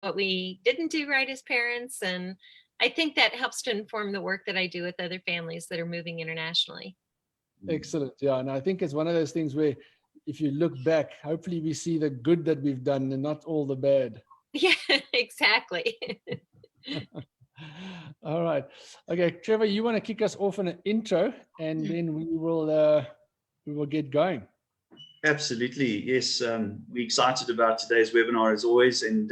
what we didn't do right as parents. And I think that helps to inform the work that I do with other families that are moving internationally. Excellent. Yeah. And I think it's one of those things where if you look back, hopefully we see the good that we've done and not all the bad. Yeah, exactly. All right. Okay, Trevor, you want to kick us off in an intro and then we will get going. Absolutely. Yes. We're excited about today's webinar as always. And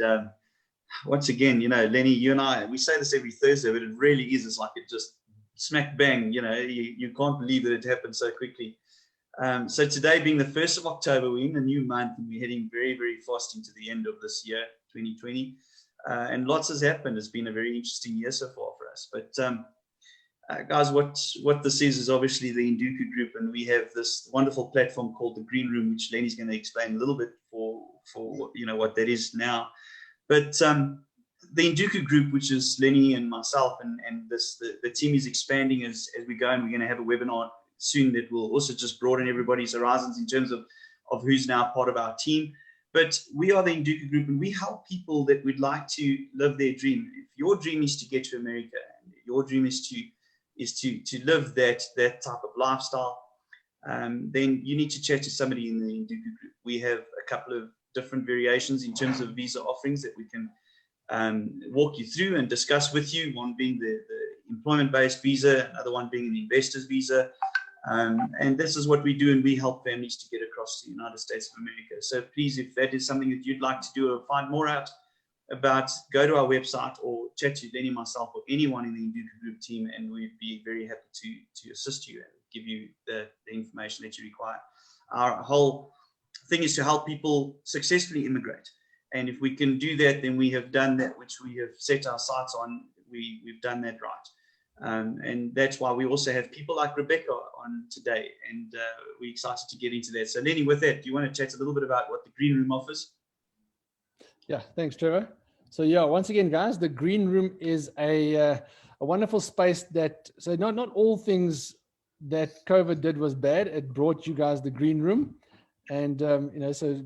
once again, Lenny, you and I, we say this every Thursday, but it really is. It's like it just smack bang, you can't believe that it happened so quickly. So today being the 1st of October, we're in a new month and we're heading very, very fast into the end of this year, 2020. And lots has happened. It's been a very interesting year so far for us. But guys, what this is obviously the Induku Group, and we have this wonderful platform called the Green Room, which Lenny's going to explain a little bit for what that is now. But the Induku Group, which is Lenny and myself, and the team is expanding as we go, and we're going to have a webinar soon that will also just broaden everybody's horizons in terms of who's now part of our team. But we are the Induku Group, and we help people that would like to live their dream. If your dream is to get to America, and your dream is to live that type of lifestyle, then you need to chat to somebody in the Induku Group. We have a couple of different variations in terms of visa offerings that we can walk you through and discuss with you. One being the employment-based visa, another one being an investor's visa. And this is what we do, and we help families to get across the United States of America. So please, if that is something that you'd like to do or find more out about, go to our website or chat to Lenny, myself, or anyone in the Induku Group team, and we'd be very happy to assist you and give you the information that you require. Our whole thing is to help people successfully immigrate. And if we can do that, then we have done that which we have set our sights on. We've done that right. And that's why we also have people like Rebecca on today, and we're excited to get into that. So Lenny, with that, do you want to chat a little bit about what the Green Room offers? Yeah, thanks, Trevor. So yeah, once again, guys, the Green Room is a wonderful space so not all things that COVID did was bad. It brought you guys the Green Room, and so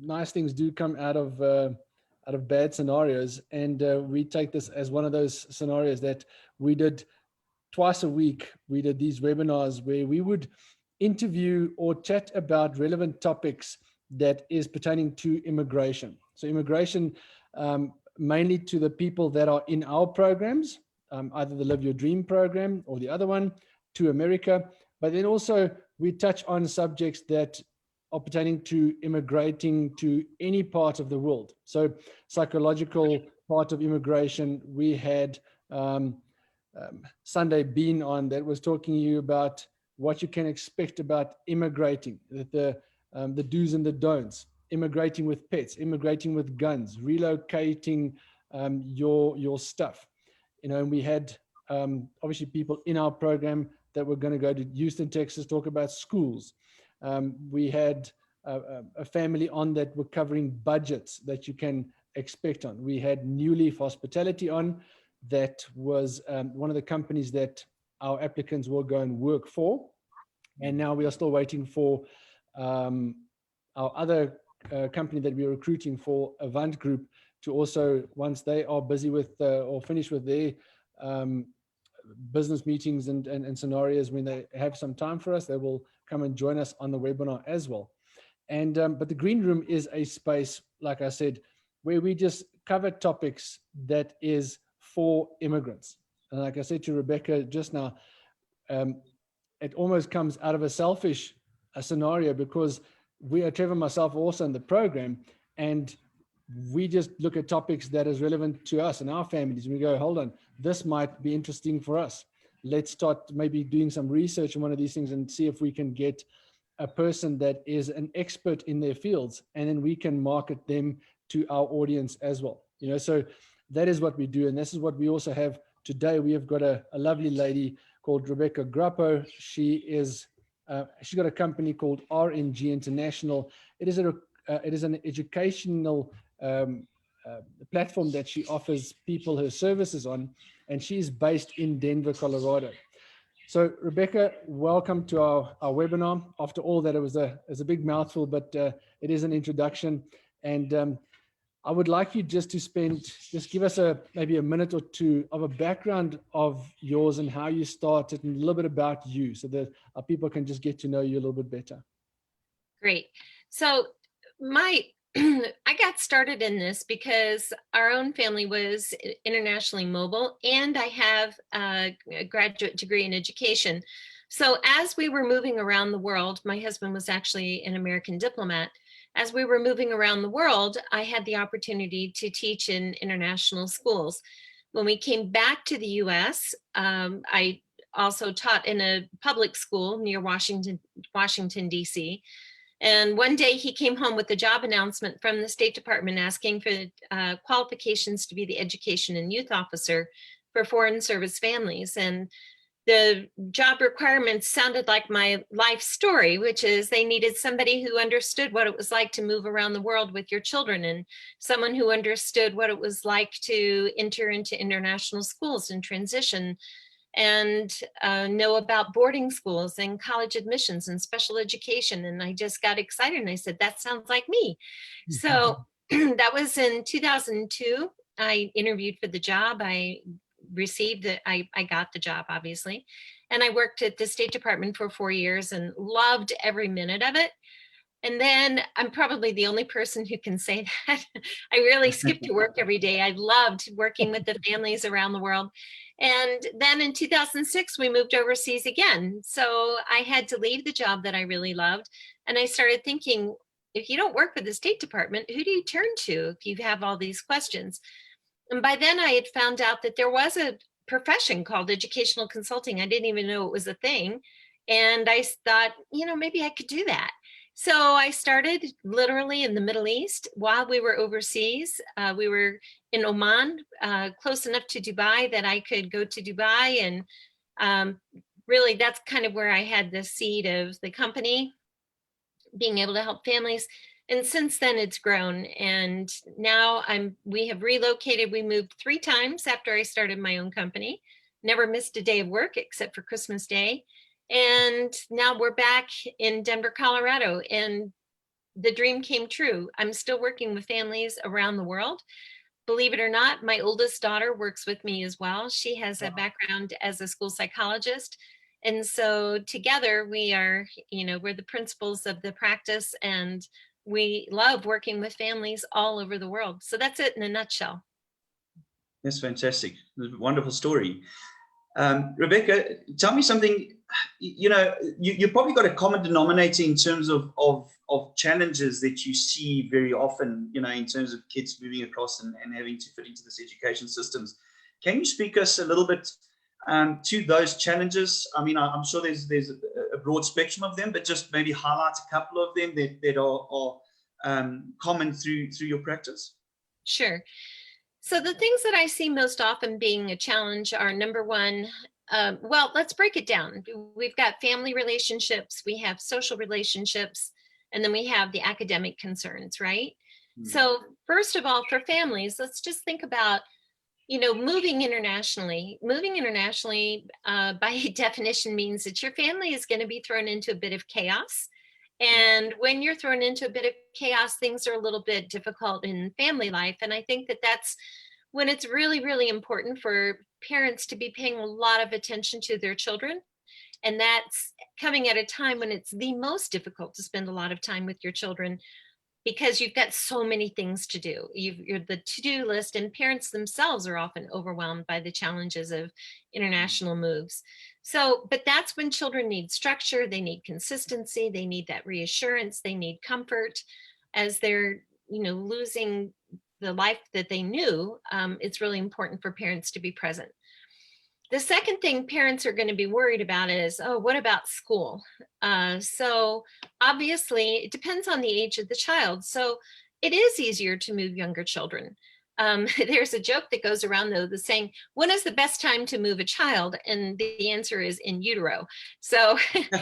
nice things do come out of bad scenarios, and we take this as one of those scenarios that we did twice a week. We did these webinars where we would interview or chat about relevant topics that is pertaining to immigration. So immigration, mainly to the people that are in our programs, either the Live Your Dream program or the other one, to America. But then also we touch on subjects that are pertaining to immigrating to any part of the world. So psychological part of immigration, we had Sunday Bean on that was talking to you about what you can expect about immigrating, the do's and the don'ts, immigrating with pets, immigrating with guns, relocating your stuff. And we had obviously people in our program that were going to go to Houston, Texas, talk about schools. We had a family on that were covering budgets that you can expect on. We had New Leaf Hospitality on, that was one of the companies that our applicants will go and work for. And now we are still waiting for our other company that we're recruiting for, Avant Group, to also, once they are busy with or finished with their business meetings and scenarios, when they have some time for us, they will come and join us on the webinar as well. And but the Green Room is a space, like I said, where we just cover topics that is for immigrants. And like I said to Rebecca just now, it almost comes out of a selfish scenario, because Trevor and myself are also in the program, and we just look at topics that is relevant to us and our families. And we go, hold on, this might be interesting for us. Let's start maybe doing some research on one of these things and see if we can get a person that is an expert in their fields, and then we can market them to our audience as well. So that is what we do. And this is what we also have today. We have got a lovely lady called Rebecca Grappo. She's got a company called RNG International. It is an educational platform that she offers people her services on, and she's based in Denver, Colorado. So Rebecca, welcome to our webinar. After all that, it was a big mouthful, but it is an introduction. And I would like you just to give us maybe a minute or two of a background of yours and how you started and a little bit about you so that our people can just get to know you a little bit better. Great. So I got started in this because our own family was internationally mobile, and I have a graduate degree in education. So as we were moving around the world, my husband was actually an American diplomat. As we were moving around the world, I had the opportunity to teach in international schools. When we came back to the US, I also taught in a public school near Washington, D.C. And one day he came home with a job announcement from the State Department asking for qualifications to be the education and youth officer for foreign service families. And the job requirements sounded like my life story, which is they needed somebody who understood what it was like to move around the world with your children, and someone who understood what it was like to enter into international schools and transition, and know about boarding schools and college admissions and special education. And I just got excited and I said, that sounds like me. So that was in 2002. I interviewed for the job. I got the job, obviously. And I worked at the State Department for 4 years and loved every minute of it. And then I'm probably the only person who can say that. I really skipped to work every day. I loved working with the families around the world. And then in 2006, we moved overseas again. So I had to leave the job that I really loved. And I started thinking, if you don't work for the State Department, who do you turn to if you have all these questions? And by then I had found out that there was a profession called educational consulting. I didn't even know it was a thing. And I thought, maybe I could do that. So I started literally in the Middle East while we were overseas. We were in Oman, close enough to Dubai that I could go to Dubai. And really, that's kind of where I had the seed of the company, being able to help families. And since then it's grown. And now we have relocated. We moved 3 times after I started my own company, never missed a day of work except for Christmas Day. And now we're back in Denver, Colorado, and the dream came true. I'm still working with families around the world. Believe it or not, my oldest daughter works with me as well. She has a background as a school psychologist. And so together we are, we're the principals of the practice, and we love working with families all over the world. So that's it in a nutshell. That's fantastic. Wonderful story. Rebecca, tell me something. You've probably got a common denominator in terms of challenges that you see very often, in terms of kids moving across and having to fit into this education systems. Can you speak us a little bit to those challenges? I mean, I'm sure there's a broad spectrum of them, but just maybe highlight a couple of them that are common through your practice. Sure. So the things that I see most often being a challenge are, number one, well, let's break it down. We've got family relationships, we have social relationships, and then we have the academic concerns, right? Mm-hmm. So first of all, for families, let's just think about, moving internationally. Moving internationally, by definition, means that your family is going to be thrown into a bit of chaos. And when you're thrown into a bit of chaos, things are a little bit difficult in family life. And I think that that's when it's really, really important for parents to be paying a lot of attention to their children. And that's coming at a time when it's the most difficult to spend a lot of time with your children, because you've got so many things to do. You're the to-do list, and parents themselves are often overwhelmed by the challenges of international moves. So, but that's when children need structure, they need consistency, they need that reassurance, they need comfort as they're, losing the life that they knew. It's really important for parents to be present. The second thing parents are going to be worried about is, what about school? So obviously it depends on the age of the child. So it is easier to move younger children. There's a joke that goes around, though, the saying, when is the best time to move a child? And the answer is in utero. So anything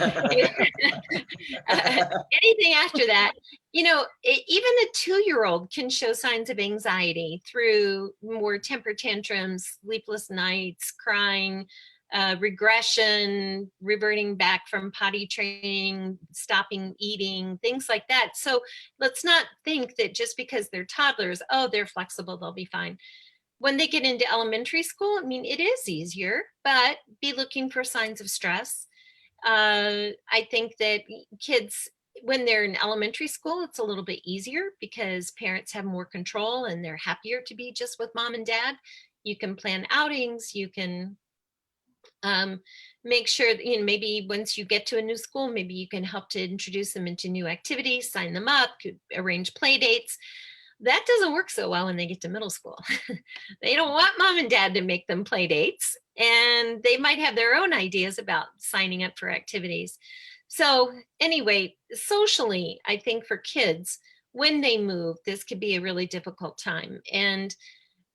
after that, even a 2-year-old can show signs of anxiety through more temper tantrums, sleepless nights, crying, regression, reverting back from potty training, stopping eating, things like that. So let's not think that just because they're toddlers, oh, they're flexible, they'll be fine. When they get into elementary school, I mean, it is easier, but be looking for signs of stress. I think that kids, when they're in elementary school, it's a little bit easier because parents have more control and they're happier to be just with mom and dad. You can plan outings, you can make sure that, maybe once you get to a new school, maybe you can help to introduce them into new activities, sign them up, arrange play dates. That doesn't work so well when they get to middle school. They don't want mom and dad to make them play dates, and they might have their own ideas about signing up for activities. So anyway, socially, I think for kids, when they move, this could be a really difficult time. And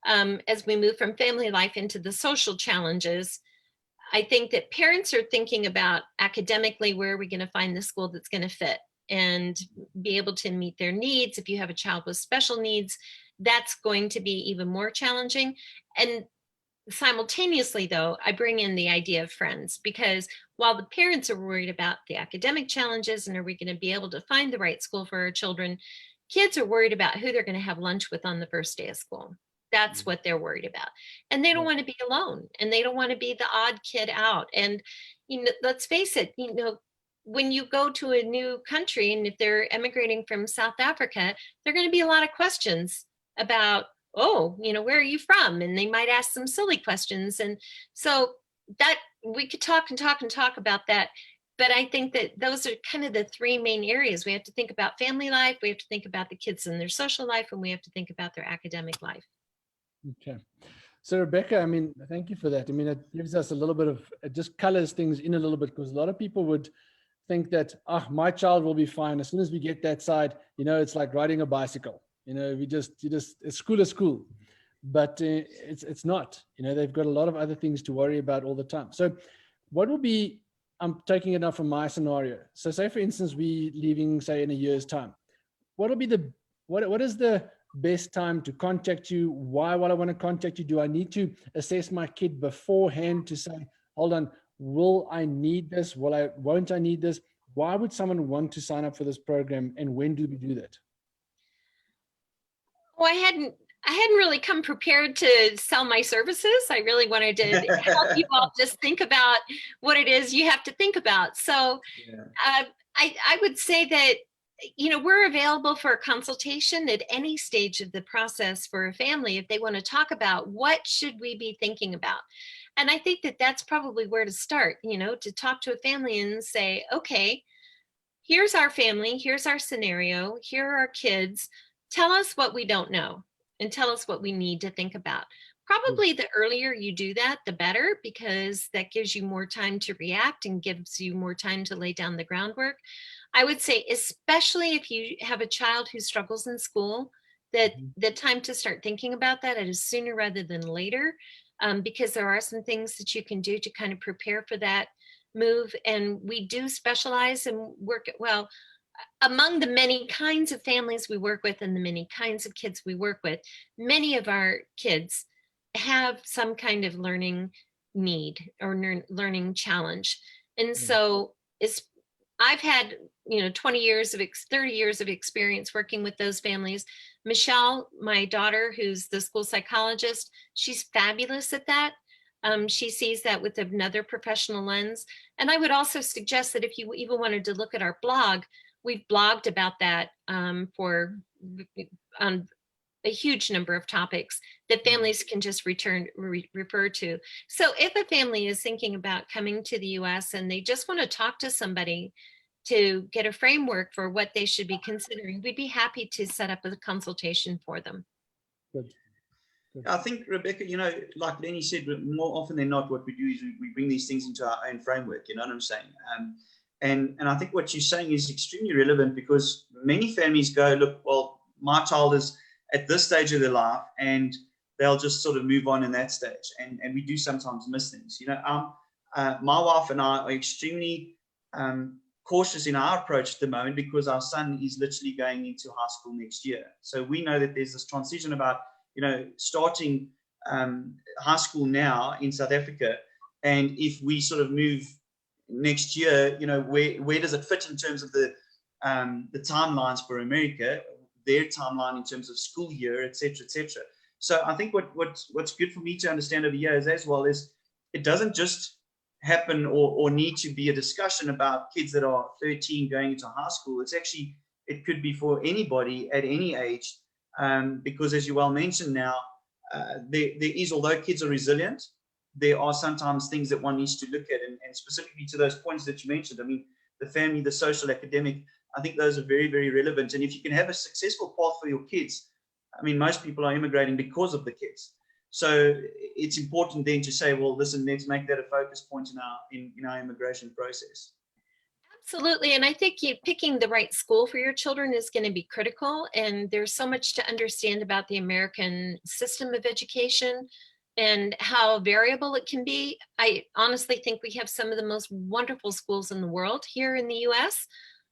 as we move from family life into the social challenges, I think that parents are thinking about academically, where are we going to find the school that's going to fit and be able to meet their needs. If you have a child with special needs, that's going to be even more challenging. And simultaneously, though, I bring in the idea of friends, because while the parents are worried about the academic challenges and are we going to be able to find the right school for our children, kids are worried about who they're going to have lunch with on the first day of school. That's what they're worried about. And they don't want to be alone, and they don't want to be the odd kid out. And, let's face it, when you go to a new country, and if they're emigrating from South Africa, there are going to be a lot of questions about, oh, where are you from? And they might ask some silly questions. And so that we could talk and talk and talk about that. But I think that those are kind of the three main areas. We have to think about family life, we have to think about the kids and their social life, and we have to think about their academic life. Okay. So Rebecca, I mean, thank you for that. I mean, it gives us a little bit of, it just colors things in a little bit, because a lot of people would think that, my child will be fine. As soon as we get that side, it's like riding a bicycle. It's school is school, but it's not. They've got a lot of other things to worry about all the time. So what will be, I'm taking it now from my scenario. So say, for instance, we leaving, say, in a year's time. What will be what is the best time to contact you? Why will I want to contact you? Do I need to assess my kid beforehand to say, hold on, will I need this? Won't I need this? Why would someone want to sign up for this program, and when do we do that? Well, I hadn't really come prepared to sell my services. I really wanted to help you all just think about what it is you have to think about. So I would say that, we're available for a consultation at any stage of the process for a family if they want to talk about what should we be thinking about. And I think that that's probably where to start, to talk to a family and say, okay, here's our family, here's our scenario, here are our kids. Tell us what we don't know and tell us what we need to think about. Probably the earlier you do that, the better, because that gives you more time to react and gives you more time to lay down the groundwork. I would say, especially if you have a child who struggles in school, that the time to start thinking about that is sooner rather than later, because there are some things that you can do to kind of prepare for that move. And we do specialize and work, well, among the many kinds of families we work with and the many kinds of kids we work with, many of our kids have some kind of learning need or learning challenge. And so I've had 20 years of 30 years of experience working with those families. Michelle, my daughter, who's the school psychologist, she's fabulous at that. She sees that with another professional lens. And I would also suggest that if you even wanted to look at our blog, we've blogged about that for a huge number of topics that families can just refer to. So if a family is thinking about coming to the US and they just want to talk to somebody to get a framework for what they should be considering, we'd be happy to set up a consultation for them. Good. I think, Rebecca, like Lenny said, more often than not, what we do is we bring these things into our own framework, you know what I'm saying? And I think what you're saying is extremely relevant, because many families go, look, well, my child is at this stage of their life and they'll just sort of move on in that stage. And we do sometimes miss things. My wife and I are extremely cautious in our approach at the moment, because our son is literally going into high school next year. So we know that there's this transition about, starting high school now in South Africa. And if we sort of move next year, where does it fit in terms of the timelines for America, their timeline in terms of school year, et cetera. So I think what's good for me to understand over here is, as well, is it doesn't just happen or need to be a discussion about kids that are 13 going into high school. It could be for anybody at any age, because as you well mentioned now, there is, although kids are resilient, there are sometimes things that one needs to look at, and specifically to those points that you mentioned. I mean, the family, the social, academic, I think those are very, very relevant. And if you can have a successful path for your kids, I mean, most people are immigrating because of the kids. So it's important then to say, well, listen, let's make that a focus point in our immigration process. Absolutely. And I think picking the right school for your children is going to be critical. And there's so much to understand about the American system of education and how variable it can be. I honestly think we have some of the most wonderful schools in the world here in the US.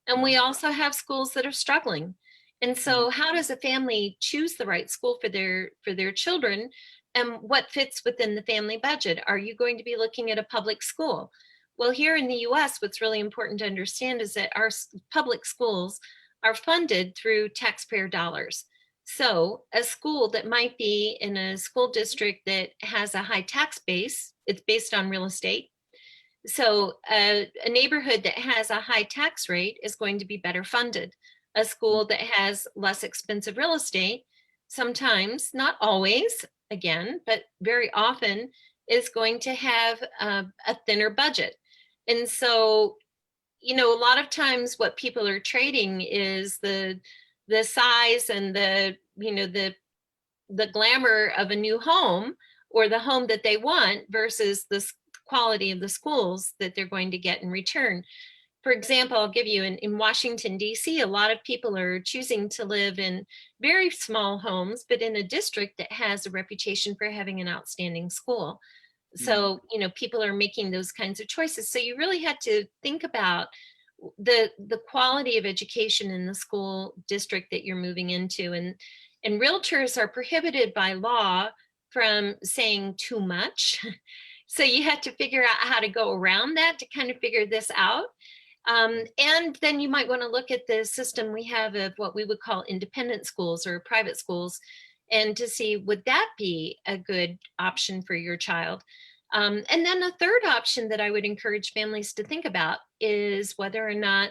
And we also have schools that are struggling. And so how does a family choose the right school for their children, and what fits within the family budget? Are you going to be looking at a public school? Well, here in the US, what's really important to understand is that our public schools are funded through taxpayer dollars. So a school that might be in a school district that has a high tax base, it's based on real estate. So a neighborhood that has a high tax rate is going to be better funded. A school that has less expensive real estate, sometimes, not always, again, but very often, is going to have a thinner budget. And so, a lot of times what people are trading is the size and the glamour of a new home, or the home that they want, versus the quality of the schools that they're going to get in return. For example, I'll give you in Washington, D.C., a lot of people are choosing to live in very small homes, but in a district that has a reputation for having an outstanding school. So, people are making those kinds of choices. So you really had to think about the quality of education in the school district that you're moving into. And realtors are prohibited by law from saying too much. So you had to figure out how to go around that to kind of figure this out. And then you might want to look at the system we have of what we would call independent schools or private schools, and to see, would that be a good option for your child? And then a third option that I would encourage families to think about is whether or not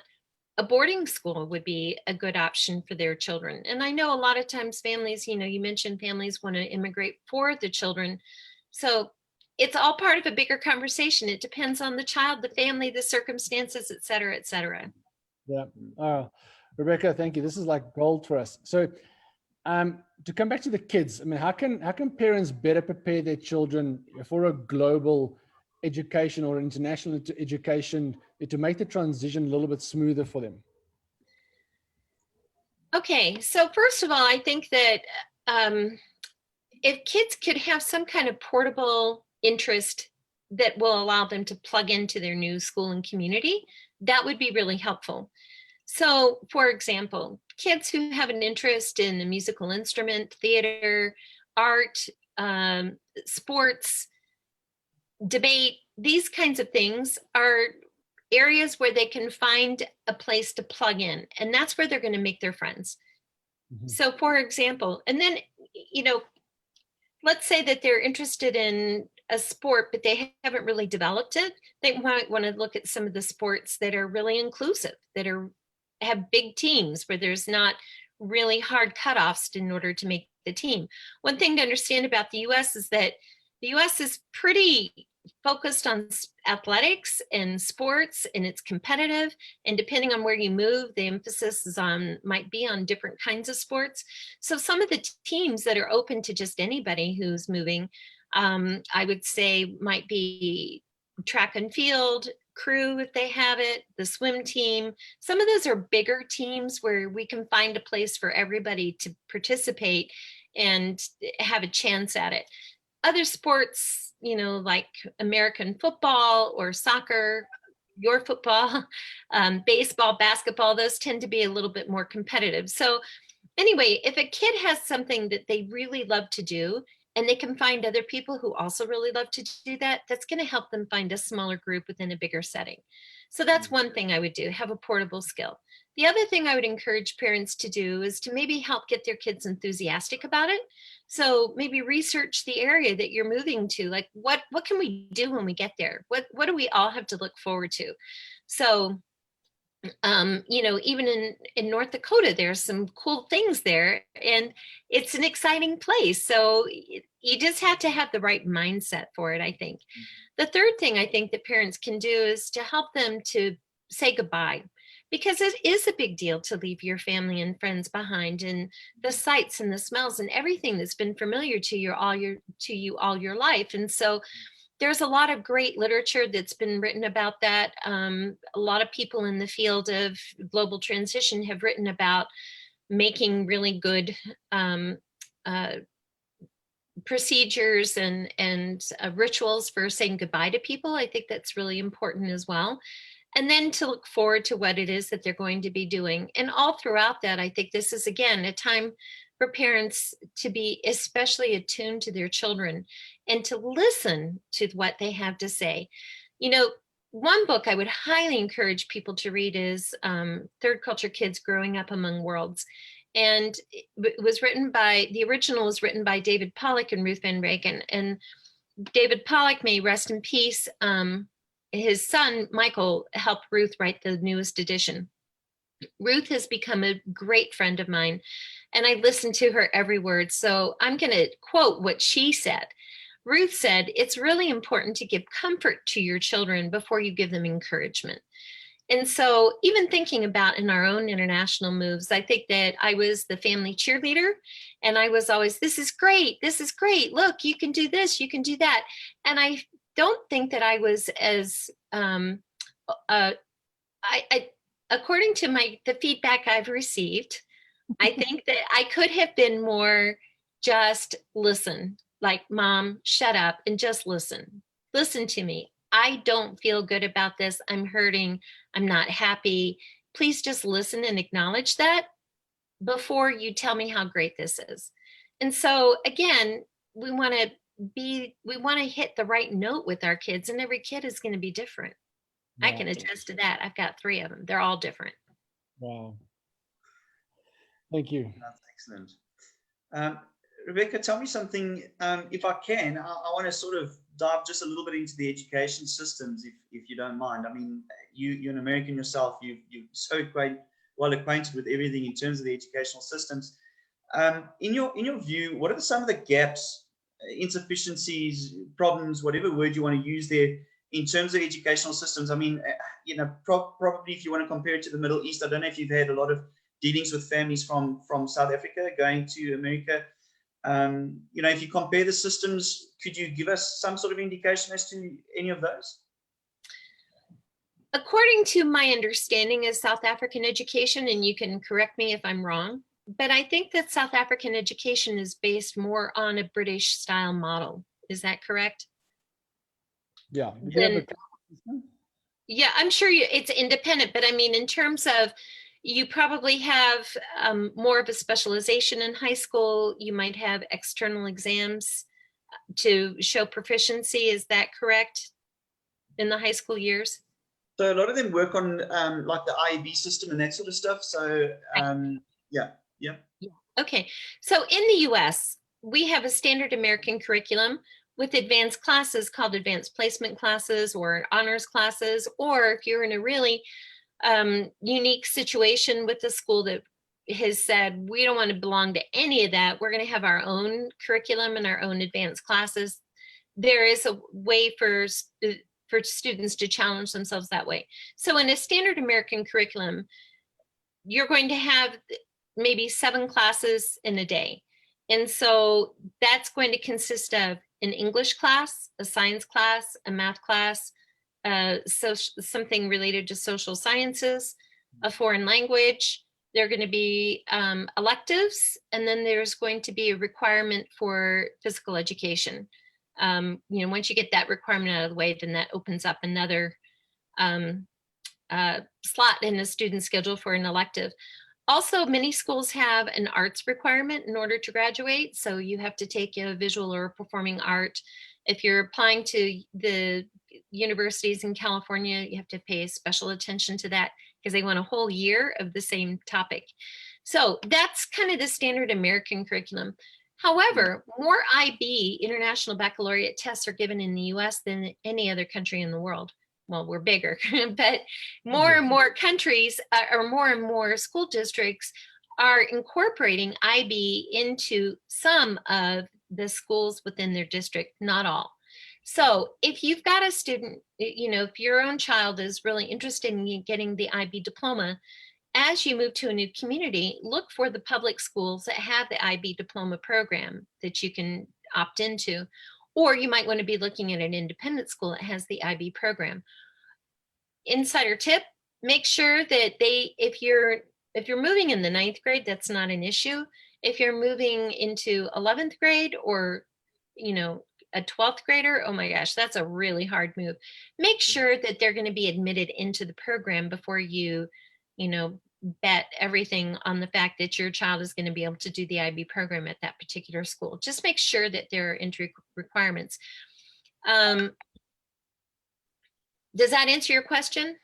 a boarding school would be a good option for their children. And I know a lot of times families, you mentioned families want to immigrate for the children. So it's all part of a bigger conversation. It depends on the child, the family, the circumstances, et cetera, et cetera. Yeah. Rebecca, thank you. This is like gold for us. So to come back to the kids, I mean, how can parents better prepare their children for a global education or international education to make the transition a little bit smoother for them? Okay, so first of all, I think that if kids could have some kind of portable interest that will allow them to plug into their new school and community, that would be really helpful. So, for example, kids who have an interest in a musical instrument, theater, art, sports, debate, these kinds of things are areas where they can find a place to plug in, and that's where they're going to make their friends. Mm-hmm. So, for example, and then, let's say that they're interested in a sport, but they haven't really developed it. They might want to look at some of the sports that are really inclusive, that have big teams where there's not really hard cutoffs in order to make the team. One thing to understand about the US is that the US is pretty focused on athletics and sports, and it's competitive. And depending on where you move, the emphasis might be on different kinds of sports. So some of the teams that are open to just anybody who's moving, I would say might be track and field, crew if they have it, the swim team. Some of those are bigger teams where we can find a place for everybody to participate and have a chance at it. Other sports, like American football or soccer, your football, baseball, basketball, those tend to be a little bit more competitive. So anyway, if a kid has something that they really love to do and they can find other people who also really love to do that, that's going to help them find a smaller group within a bigger setting. So that's one thing I would do, have a portable skill. The other thing I would encourage parents to do is to maybe help get their kids enthusiastic about it. So maybe research the area that you're moving to. Like what can we do when we get there? What do we all have to look forward to? So even in North Dakota, there's some cool things there, and it's an exciting place. So you just have to have the right mindset for it, I think. The third thing I think that parents can do is to help them to say goodbye, because it is a big deal to leave your family and friends behind, and the sights and the smells and everything that's been familiar to you all your life. And so there's a lot of great literature that's been written about that. A lot of people in the field of global transition have written about making really good uh, procedures and rituals for saying goodbye to people. I think that's really important as well. And then to look forward to what it is that they're going to be doing. And all throughout that, I think this is, again, a time for parents to be especially attuned to their children and to listen to what they have to say. One book I would highly encourage people to read is Third Culture Kids Growing Up Among Worlds. And it was the original was written by David Pollock and Ruth Van Reagan. And David Pollock, may rest in peace, his son, Michael, helped Ruth write the newest edition. Ruth has become a great friend of mine, and I listen to her every word. So I'm going to quote what she said. Ruth said, "It's really important to give comfort to your children before you give them encouragement." And so even thinking about in our own international moves, I think that I was the family cheerleader, and I was always, this is great. This is great. Look, you can do this, you can do that. And I don't think that I was as, I according to the feedback I've received, I think that I could have been more just listen, like, Mom, shut up and just listen. Listen to me. I don't feel good about this. I'm hurting. I'm not happy. Please just listen and acknowledge that before you tell me how great this is. And so again, we want to hit the right note with our kids, and every kid is going to be different. I Wow. can attest to that. I've got 3 of them. They're all different. Wow. Thank you. That's excellent. Rebecca, tell me something, if I can. I want to sort of dive just a little bit into the education systems, if you don't mind. I mean, you're an American yourself. You're so well acquainted with everything in terms of the educational systems. In your view, what are some of the gaps, insufficiencies, problems, whatever word you want to use there, in terms of educational systems? I mean, probably if you want to compare it to the Middle East, I don't know if you've had a lot of dealings with families from South Africa going to America. If you compare the systems, could you give us some sort of indication as to any of those? According to my understanding of South African education, and you can correct me if I'm wrong, but I think that South African education is based more on a British style model. Is that correct? Yeah. Yeah, I'm sure it's independent, but I mean, in terms of, you probably have more of a specialization in high school. You might have external exams to show proficiency. Is that correct? In the high school years? So a lot of them work on like the IEB system and that sort of stuff. So yeah. Okay, so in the US, we have a standard American curriculum with advanced classes called advanced placement classes or honors classes, or if you're in a really unique situation with the school that has said, we don't want to belong to any of that, we're going to have our own curriculum and our own advanced classes. There is a way for students to challenge themselves that way. So in a standard American curriculum, you're going to have maybe 7 classes in a day. And so that's going to consist of an English class, a science class, a math class, so something related to social sciences, a foreign language. There are going to be electives, and then there's going to be a requirement for physical education. Once you get that requirement out of the way, then that opens up another slot in the student schedule for an elective. Also, many schools have an arts requirement in order to graduate. So you have to take a visual or performing art. If you're applying to the universities in California, you have to pay special attention to that because they want a whole year of the same topic. So that's kind of the standard American curriculum. However, more IB, International Baccalaureate tests, are given in the US than any other country in the world. Well, we're bigger, but more and more countries or more and more school districts are incorporating IB into some of the schools within their district, not all. So if you've got a student, if your own child is really interested in getting the IB diploma, as you move to a new community, look for the public schools that have the IB diploma program that you can opt into, or you might want to be looking at an independent school that has the IB program. Insider tip, make sure that if you're moving in the 9th grade, that's not an issue. If you're moving into 11th grade or, a 12th grader, oh my gosh, that's a really hard move. Make sure that they're going to be admitted into the program before you bet everything on the fact that your child is going to be able to do the IB program at that particular school. Just make sure that there are entry requirements. Does that answer your question?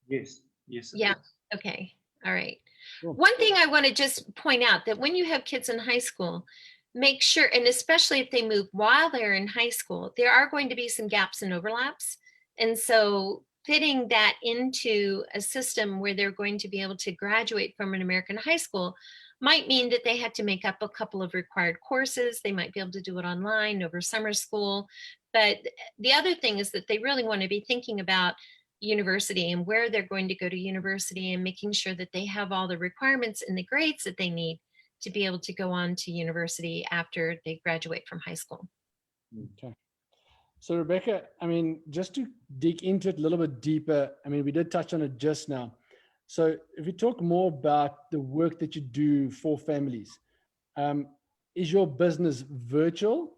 Yes. Yes. Yeah. Okay. All right. Cool. One thing I want to just point out, that when you have kids in high school, make sure, and especially if they move while they're in high school, there are going to be some gaps and overlaps. And so fitting that into a system where they're going to be able to graduate from an American high school might mean that they had to make up a couple of required courses. They might be able to do it online over summer school. But the other thing is that they really want to be thinking about university and where they're going to go to university, and making sure that they have all the requirements and the grades that they need to be able to go on to university after they graduate from high school. Okay. So Rebecca, I mean, just to dig into it a little bit deeper, I mean, we did touch on it just now. So if you talk more about the work that you do for families, is your business virtual?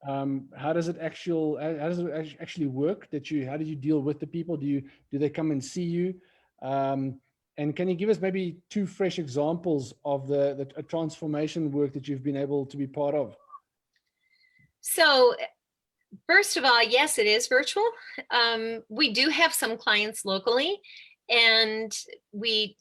How does it actually work? How do you deal with the people? Do they come and see you? And can you give us maybe 2 fresh examples of the transformation work that you've been able to be part of? So first of all, yes, it is virtual. We do have some clients locally, and we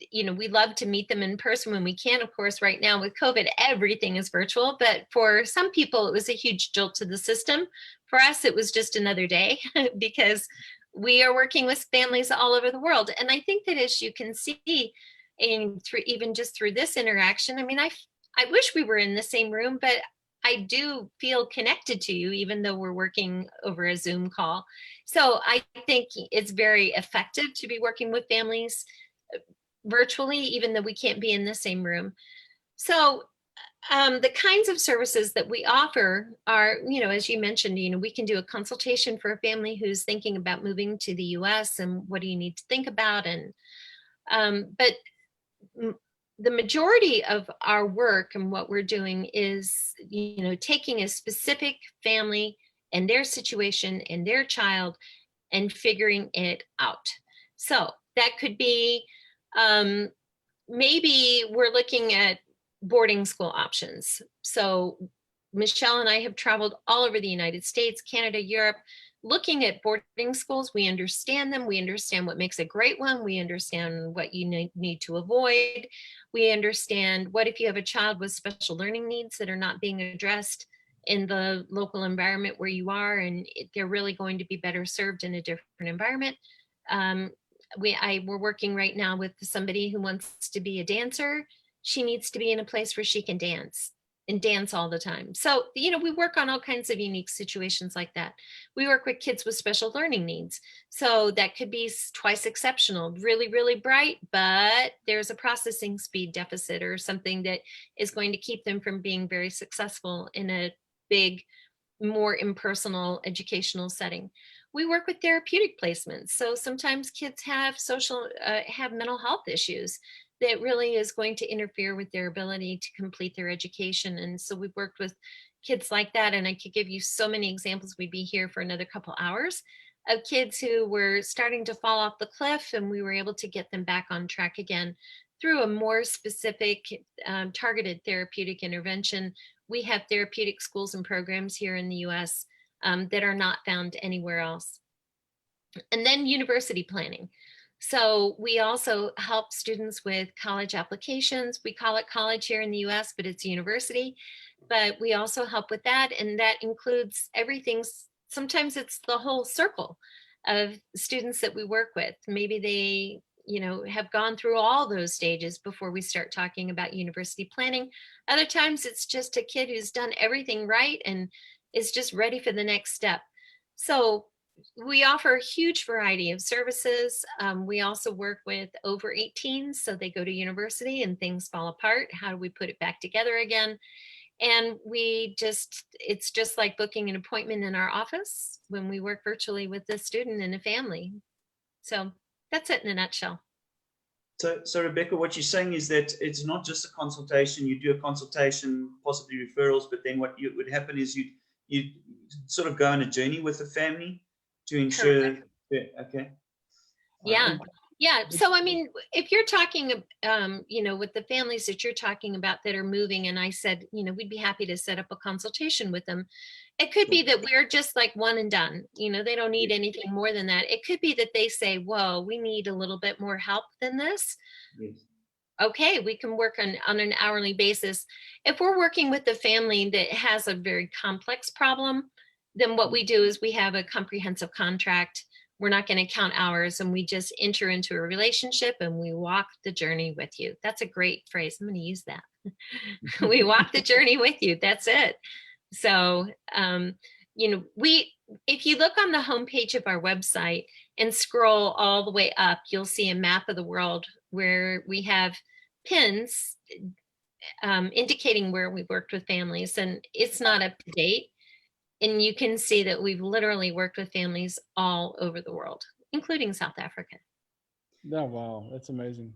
love to meet them in person when we can. Of course, right now with COVID, everything is virtual, but for some people, it was a huge jolt to the system. For us, it was just another day because we are working with families all over the world. And I think that, as you can see, even just through this interaction, I mean, I wish we were in the same room, but I do feel connected to you, even though we're working over a Zoom call. So I think it's very effective to be working with families virtually, even though we can't be in the same room. So the kinds of services that we offer are, as you mentioned, we can do a consultation for a family who's thinking about moving to the US and what do you need to think about. And but the majority of our work and what we're doing is, taking a specific family and their situation and their child and figuring it out. So that could be, maybe we're looking at boarding school options. So Michelle and I have traveled all over the United States, Canada, Europe, looking at boarding schools. We understand them. We understand what makes a great one. We understand what you need to avoid. We understand what if you have a child with special learning needs that are not being addressed in the local environment where you are, and they're really going to be better served in a different environment. We're working right now with somebody who wants to be a dancer. She needs to be in a place where she can dance and dance all the time. So, we work on all kinds of unique situations like that. We work with kids with special learning needs. So that could be twice exceptional, really, really bright, but there's a processing speed deficit or something that is going to keep them from being very successful in a big, more impersonal educational setting. We work with therapeutic placements. So sometimes kids have have mental health issues that really is going to interfere with their ability to complete their education. And so we've worked with kids like that. And I could give you so many examples. We'd be here for another couple hours of kids who were starting to fall off the cliff, and we were able to get them back on track again through a more specific targeted therapeutic intervention. We have therapeutic schools and programs here in the US that are not found anywhere else. And then university planning. So we also help students with college applications. We call it college here in the US, but it's university. But we also help with that. And that includes everything. Sometimes it's the whole circle of students that we work with. Maybe they, have gone through all those stages before we start talking about university planning. Other times it's just a kid who's done everything right and is just ready for the next step. So we offer a huge variety of services. We also work with over 18s, so they go to university and things fall apart. How do we put it back together again? And it's just like booking an appointment in our office when we work virtually with a student and a family. So that's it in a nutshell. So Rebecca, what you're saying is that it's not just a consultation. You do a consultation, possibly referrals, but then what would happen is you sort of go on a journey with the family to ensure. Okay. Yeah. Yeah. So, I mean, if you're talking, with the families that you're talking about that are moving, and I said, we'd be happy to set up a consultation with them. It could be that we're just like one and done. They don't need anything more than that. It could be that they say, whoa, we need a little bit more help than this. Yes. Okay, we can work on an hourly basis. If we're working with a family that has a very complex problem, then what we do is we have a comprehensive contract. We're not going to count hours, and we just enter into a relationship and we walk the journey with you. That's a great phrase. I'm going to use that. We walk the journey with you. That's it. So, if you look on the homepage of our website and scroll all the way up, you'll see a map of the world where we have pins indicating where we've worked with families, and it's not up to date. And you can see that we've literally worked with families all over the world, including South Africa. Oh, wow. That's amazing.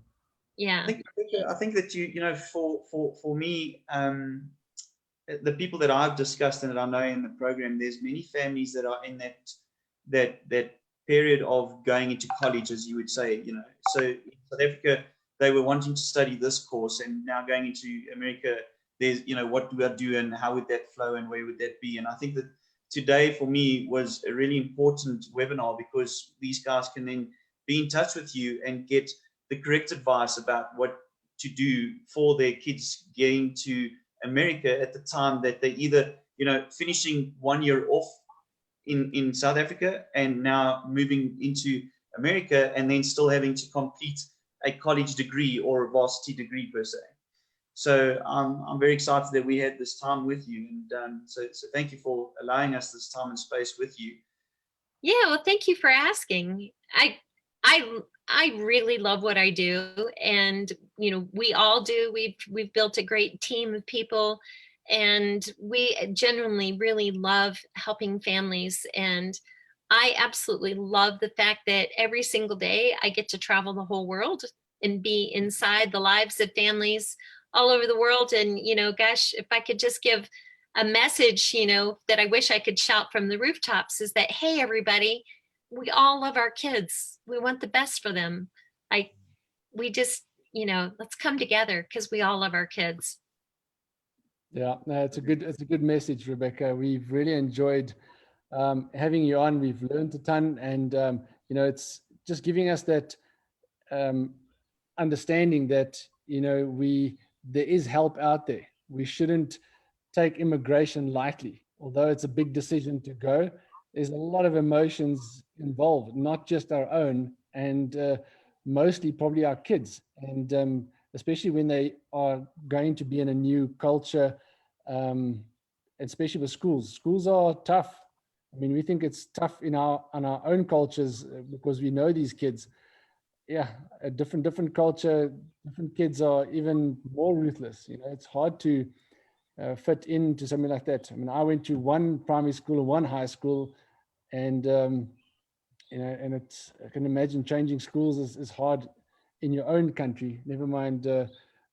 Yeah. I think that, for me, the people that I've discussed and that I know in the program, there's many families that are in that period of going into college, as you would say, So in South Africa, they were wanting to study this course, and now going into America, there's, what do I do and how would that flow and where would that be? And I think that today for me was a really important webinar, because these guys can then be in touch with you and get the correct advice about what to do for their kids getting to America at the time that they either, finishing 1 year off in South Africa and now moving into America, and then still having to complete a college degree or a varsity degree per se. So I'm very excited that we had this time with you, and so thank you for allowing us this time and space with you. Yeah, well, thank you for asking. I really love what I do, and we all do. We've built a great team of people, and we genuinely really love helping families. And I absolutely love the fact that every single day I get to travel the whole world and be inside the lives of families all over the world. And gosh, if I could just give a message, that I wish I could shout from the rooftops, is that, hey, everybody, we all love our kids. We want the best for them. We just, let's come together, because we all love our kids. Yeah, no, it's a good message, Rebecca. We've really enjoyed having you on. We've learned a ton, and it's just giving us that understanding that there is help out there. We shouldn't take immigration lightly, although it's a big decision to go. There's a lot of emotions involved, not just our own, and mostly probably our kids, and especially when they are going to be in a new culture, especially with schools. Schools are tough. I mean, we think it's tough on our own cultures because we know these kids. Yeah, a different culture, different kids are even more ruthless. it's hard to fit into something like that. I mean, I went to one primary school and one high school, and and I can imagine changing schools is hard in your own country, never mind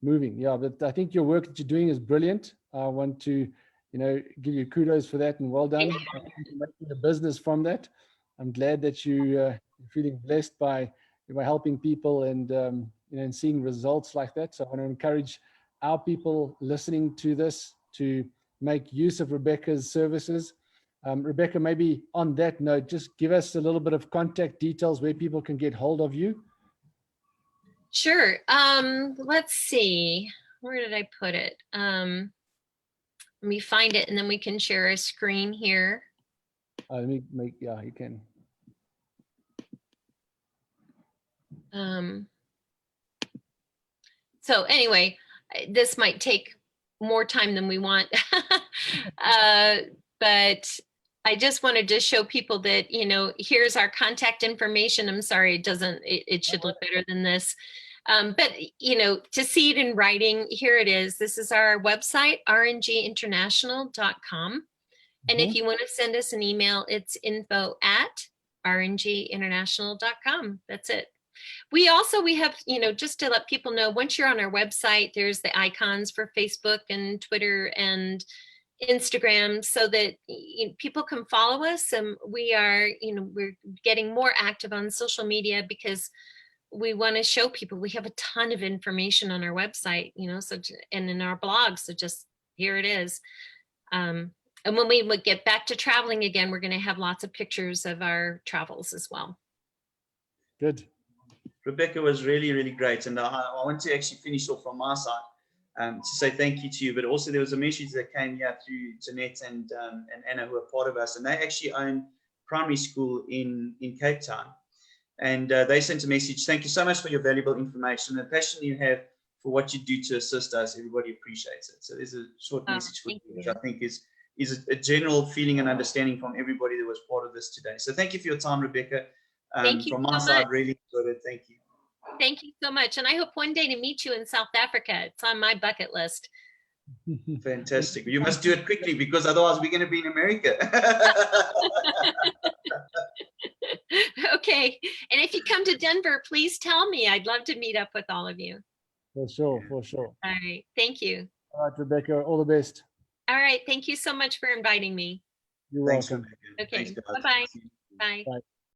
moving. Yeah, but I think your work that you're doing is brilliant. I want to give you kudos for that, and well done. I think you're making a business from that. I'm glad that you're feeling blessed by helping people, and and seeing results like that. So I want to encourage our people listening to this to make use of Rebecca's services. Rebecca, maybe on that note, just give us a little bit of contact details where people can get hold of you. Sure. Let's see. Where did I put it? Let me find it and then we can share a screen here. Let me make, yeah, you can. So anyway, this might take more time than we want. But I just wanted to show people that, here's our contact information. I'm sorry, it should look better than this. But, to see it in writing, here it is. This is our website, rnginternational.com. And if you want to send us an email, it's info@rnginternational.com. That's it. We have, just to let people know, once you're on our website, there's the icons for Facebook and Twitter and Instagram so that people can follow us. And we are, we're getting more active on social media because we want to show people we have a ton of information on our website, so, and in our blog. So just here it is. And when we would get back to traveling again, we're going to have lots of pictures of our travels as well. Good. Rebecca was really, really great. And I want to actually finish off from my side to say thank you to you. But also there was a message that came here through Jeanette and Anna, who are part of us. And they actually own primary school in Cape Town. And they sent a message. Thank you so much for your valuable information and the passion you have for what you do to assist us. Everybody appreciates it. So there's a short message for you, which I think is a general feeling and understanding from everybody that was part of this today. So thank you for your time, Rebecca. Thank you from my so side, much. really enjoyed it. Thank you. Thank you so much. And I hope one day to meet you in South Africa. It's on my bucket list. Fantastic. You must do it quickly because otherwise we're going to be in America. Okay. And if you come to Denver, please tell me. I'd love to meet up with all of you. For sure, for sure. All right. Thank you. All right, Rebecca, all the best. All right. Thank you so much for inviting me. You're Thanks, welcome. Rebecca. Okay. Thanks, guys. Bye-bye. Bye. Bye.